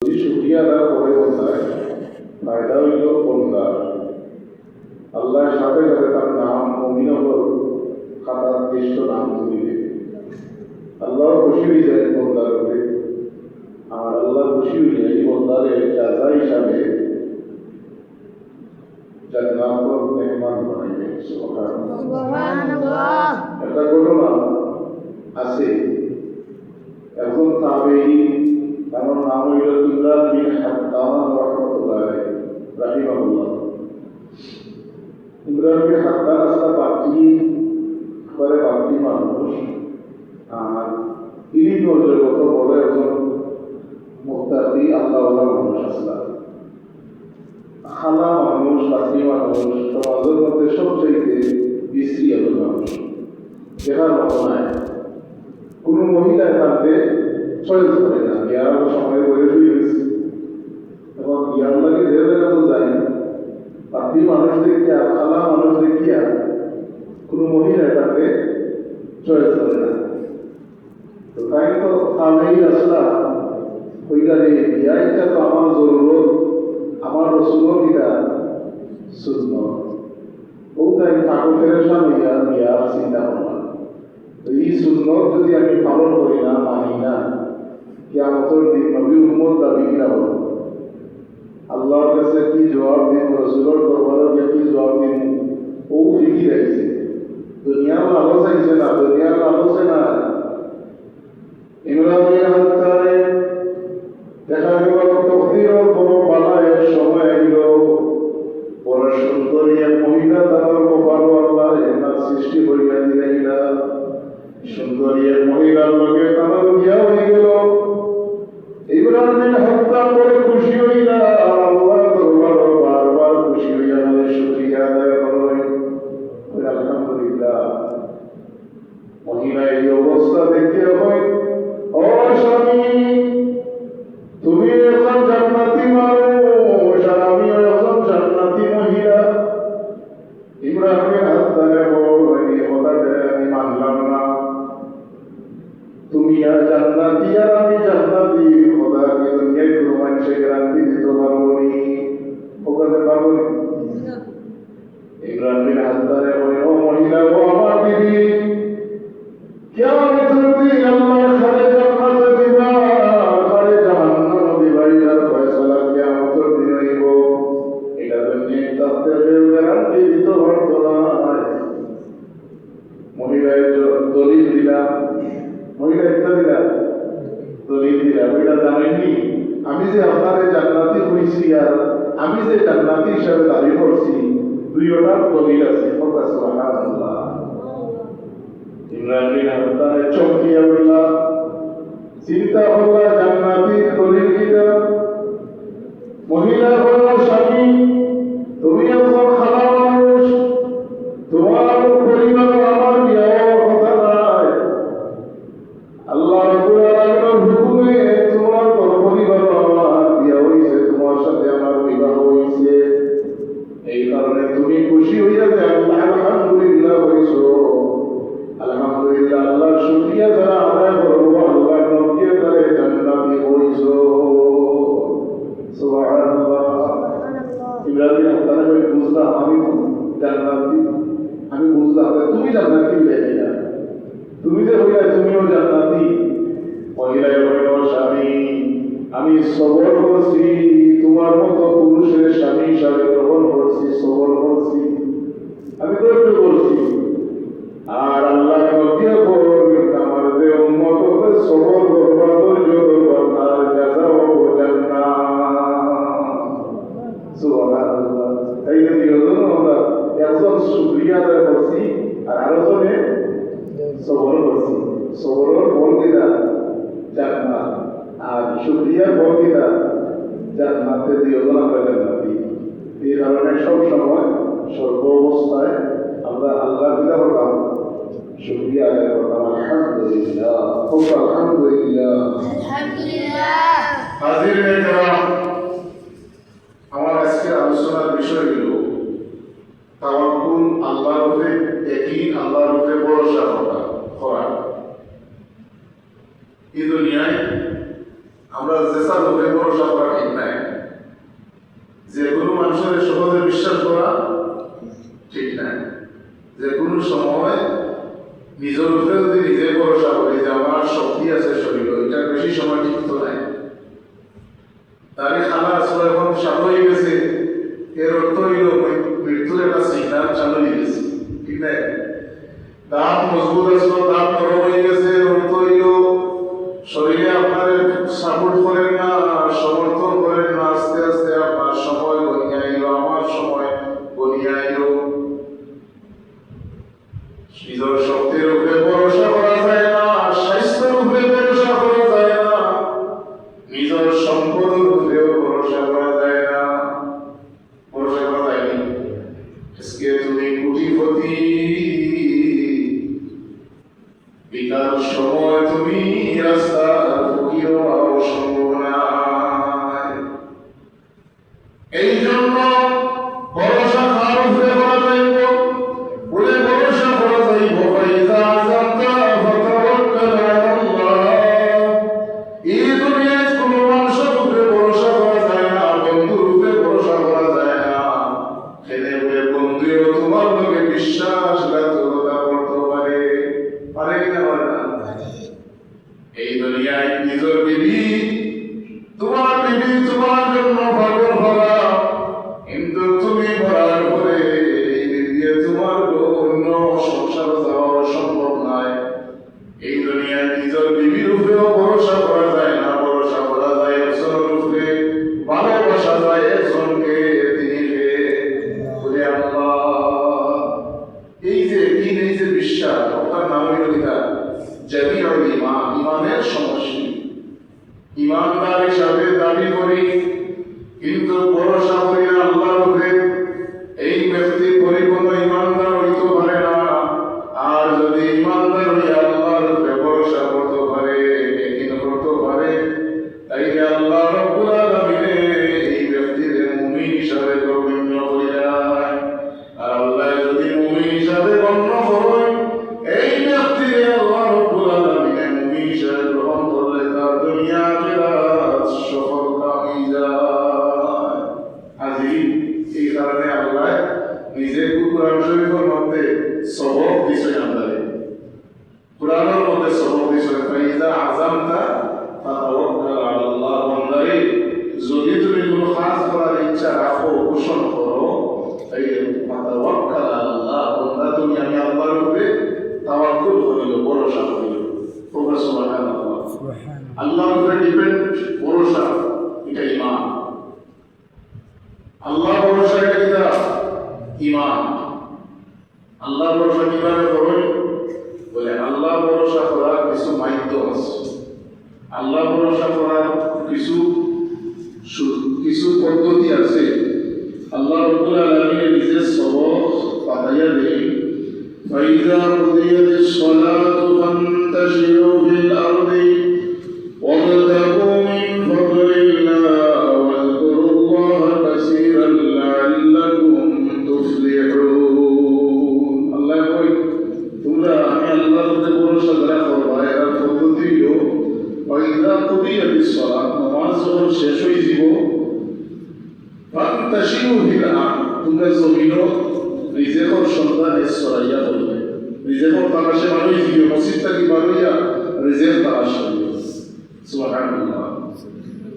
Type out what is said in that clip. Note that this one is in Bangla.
শুকরিয়া আদায় করে বলতায় ফায়দা হইল বন্দার আল্লাহর সাথে সাথে তার নাম অমিনবর খাতার দৃষ্ট নাম তুলিবে আল্লাহ খুশি হয়ে যায় বন্দার করে আর আল্লাহ খুশি হয়ে যায় বন্দারের জাযা হিসাবে জান্নাতুল মেহমান বানাইবে। সুবহানাল্লাহ। একটা ঘটনা আছে, একজন তাবেঈ, তার নাম হইল ইমরান বিন হাত্তান রাহমাতুল্লাহ রাহিমাহুল্লাহ। ইমরান বিন হাত্তান আসলে বাকি মানুষ, আর ইনি জগত বড় একজন মুত্তাকি আল্লাহওয়ালা মানুষ আসলে খালা মানুষ, বাকি মানুষ, সমাজের মধ্যে সবচেয়ে বিশ্রী একজন মানুষ। দেখার মতো নাই, কোনো মহিলা থাকলে চয়েস করে না, বিয়ার সময় বয়ে হয়ে গেছে। এবং বিয়ার লাগে যে জায়গা তো যাই, বাকি মানুষ দেখিয়া, খালা মানুষ দেখিয়া কোনো মহিলা থাকলে চয়েস করে না। তো তাই তো তামেই আসলা ওইখানে বিয়াইটা তো আমার জরুরত, আমার রসুল কিনা সুন্নত, ও তাই ঠাকুর ফেরেশান হইয়া বিয়ার চিন্তা করলাম। এই সুন্নত যদি আমি পালন করি না, মানি না, কিয়ামতের দিন নবী উম্মত দাবি কিনা হল, আল্লাহর কাছে কি জবাব দিব, রসুলের দরবারে কি জবাব দিব, ও ফিকি রাখছে। দুনিয়ার লাভ চাইছে না, দুনিয়ার লাভ চাই না। ইমরান বিন হাত্তানে দেখা গেল তকদীরের বড় বালায়ের সময় এল, বড় সুন্দরী এক মহিলা তার কপাল আল্লাহ এনার সৃষ্টি করিয়া দিলাইলা। সুন্দরী এক মহিলার লগে তার বিয়া হয়ে গেল। ইমরান বিন হাত্তান বড় খুশি হইলা, আল্লাহর দরবারে বারবার খুশি হইয়া বলে শুকরিয়া আদায় করলেন, আলহামদুলিল্লাহ। মহিলা এই অবস্থা দেখতে হয়, ও স্বামী তুমি এখন জান্নাতি মানুষ আর আমিও এখন জান্নাতি মহিলা। ইমরান বিন হাত্তানের কথাটা আমি মানলাম না, তুমি আর জান্নাতি আর আমি জান্নাতি, খোদাকে দুনিয়ায় কোনো মানুষের গ্যারান্টি দিতে পারবো নি, ওখানে পারবো নি। ইমরান বিন হাত্তানের বলে, ও মহিলা, ও আমার বিবি, কিয়ামতের দিন আল্লাহ খালি জান্নাতে দিবা, খালি জাহান্নামে দিবা, এটার ফয়সালা কিয়ামতের দিন হইব। এটা দুনিয়ায় থাকতে কেউ গ্যারান্টি দিতে পারতো না। মহিলায় দলিল দিলাম, মহিলা একটা দিলাম, দলিল দিলাম, এটা জানেননি আমি যে আপনাদের জান্নাতি হইছি আর আমি যে জান্নাতি হিসাবে দাবি করছি, দুইটার দলিল আছে। সুবহানাল্লাহ। ইমরান বিন হাত্তানের চমকিয়া বললা, চিন্তা করলা জান্নাতির দলিল কিনা। মহিলা বলল, স্বামী তুমি এখন খালা মানুষ, তোমার পরিবার আমার বিয়ার কথা নাই। আল্লাহ রাব্বুল আলামিনের হুকুমে তোমার পরিবার আমার বিয়া হইছে, তোমার সাথে আমার বিবাহ হইছে। এই কারণে তুমি খুশি হইয়া যে আলহামদুলিল্লাহ হইছো। আলহামদুলিল্লাহ, আল্লাহর শুকরিয়া যারা আদায় করবো, আল্লাহর নবীর দ্বারে জান্নাতি হইছো। সুবহানাল্লাহ। ইমরান বিন হাত্তান বুঝলাম আমি জান্নাতি, আমি বুঝলাম তুমি জান্নাতি হইলে না, তুমি যে হইলে তুমিও জান্নাতি। মহিলায় বলল, স্বামী আমি সবর করছি, তোমার মতো পুরুষের স্বামী হিসাবে গ্রহণ করছি, সবর করছি, আমি ধৈর্য করছি। আর আল্লাহ নবীও বলেন, আমার যে উম্মত হবে সবর করবা, ধৈর্য করবা, তার জাযা হবে জান্নাত। সুবহানাল্লাহ। এই জন্য আমরা একজন শুকরিয়া আদায় করছি আর আরেকজনে সবর করছি। সবরের ফল কিনা জান্নাত, আর শুকরিয়ার ফল কিনা জান্নাতে, দুইজন আমরা জান্নাতি। এই কারণে সব সময় সর্ব অবস্থায় আমরা আল্লাহ দিদা করতাম, শুকরিয়া আদায় করতাম। আলহামদুলিল্লাহ, আলহামদুলিল্লাহ, আলহামদুলিল্লাহ। হাজিরিনে কেরাম, আমার আজকের আলোচনার বিষয় হল তাওয়াক্কুল, আল্লাহর উপরে ইয়াকিন, আল্লাহর উপরে ভরসা করা। এই দুনিয়ায় আমরা যেসা লোকের ভরসা করা ঠিক নাই, যে কোনো মানুষের সহজে বিশ্বাস করা ঠিক নাই। যে কোনো সময় নিজের উপরে যদি নিজে ভরসা করি যে আমার শক্তি আছে শরীর, এটার বেশি সময় ঠিক তো নাই। তারই খালা আসলে এখন চালু হয়ে গেছে, এর অর্থ হইল মৃত্যুর একটা সিগনাল চালু হয়ে গেছে, ঠিক নাই? দাঁত মজবুত আসলো, দাঁত নরম হয়ে গেছে, এর অর্থ হইল শরীরে আপনার সাপোর্ট করেন না, সমর্থন করেন না, আস্তে আস্তে আপনার সময় গনিয়ে আইল, আমার সময় গনিয়ে আইল। নিজের শক্তির উপরে ভরসা করা যায় না, স্বাস্থ্যের উপরে ভরসা করা যায় না, নিজের সম্পদের উপরেও ভরসা করা যায় না। ভরসা করা যায়নি। আজকে তুমি কোটিপতি, বিকাল সময় তুমি রাস্তার ফকির হওয়ার সম্ভাবনা। এই জন্য ভরসা কার উপরে করা যাইব? বলে ভরসা করা যাইব ফাইযা আযামতা ফাতাওয়াক্কাল আলাল্লাহ। এই দুনিয়ায় কোনো মানুষের উপরে ভরসা করা যায় না, বন্ধুর উপরে ভরসা করা যায় না। খেলে বলে বন্ধুও তোমার লোকে বিশ্বাসঘাতকতা করতে পারে, পারে কিনা পারে না? এই দুনিয়ায় নিজের বিবি তোমার জন্য পাগল ভরা, কিন্তু তুমি ভরার পরে এই বিবি তোমার অন্য সংসার যাওয়া সম্ভব নয়। এই দুনিয়ায় নিজের বিবির উপরেও ভরসা করা যায় না, ভরসা করা যায় একজনের উপরে, ভালোবাসা যায় একজনকে, তিনি বলে আল্লাহ। এই যে দিন, এই যে বিশ্বাস, আপনার নাম হইল কিনা জামিউল ঈমান, ঈমানের সমষ্টি। ঈমানদার হিসাবে দাবি করি, কিন্তু ভরসা করি না আল্লাহর উপরে। এই ব্যক্তি পরিপূর্ণ ঈমানদার হইতে পারে না। আর যদি ঈমানদার হইয়া আল্লাহর উপরে ভরসা করতে পারে, একদিন করতে পারে, তাইলে আল্লাহ রাব্বুল আলামিন এই ব্যক্তির মুমিন হিসাবে গণ্য করিলেন। আর আল্লাহ যদি মুমিন হিসাবে গণ্য করেন, এই ব্যক্তির আল্লাহ রাব্বুল আলামিন মুমিন হিসাবে গ্রহণ করলে তার দুনিয়া আখিরাত সফলতা হয়ে যায়। হাজির, এই কারণে আল্লাহ নিজে কুরআন শরীফের মধ্যে সবক দিয়েছেন। আমাদের কুরআনের মধ্যে সবক দিয়েছেন ফাইযা আযামতা ফাতাওয়াক্কাল আলাল্লাহ। বান্দারে, যদি তুমি কোনো কাজ করার ইচ্ছা রাখো, পোষণ করো, তাইলে ফাতাওয়াক্কাল আলাল্লাহ, বান্দা তুমি আমি আল্লাহর উপরে তাওয়াক্কুল করিল, ভরসা করিল। সুবহানাল্লাহ। আল্লাহর উপরে ডিপেন্ড, ভরসা, এটা ঈমান। আল্লাহ ভরসা এটা কিনা ঈমান। আল্লাহ ভরসা কিভাবে করবেন? বলে আল্লাহ ভরসা করার কিছু মাধ্যম আছে, আল্লাহ ভরসা করার কিছু পদ্ধতি আছে। আল্লাহ রাব্বুল আলামিন নিজে সবক পাঠাইয়া দেন, ফাইযা কুদিয়াতিস সালাতু ফান্তাশিরু ফিল আরদি ওয়াবতাগু মিন ফাদলিল্লাহ ওয়াযকুরুল্লাহা কাসীরান লাআল্লাকুম তুফলিহুন। আল্লাহ কয়, তোমরা আমি আল্লাহর উপরে ভরসা করবা। এর পদ্ধতি হলো ফাইযা কুদিয়াতিস সালাত, নামাজ যখন শেষ হয়ে যাব, ফান্তাশিরু ফিল আরদি, তোমরা জমিনও রিজেকর সন্ধানে ছড়াইয়া পড়বে। রিজেকর তালাশে মানুষ দিবে, মসজিদ থাকি বারোইয়া রিজেক তালাশ করবে। সুবহানাল্লাহ।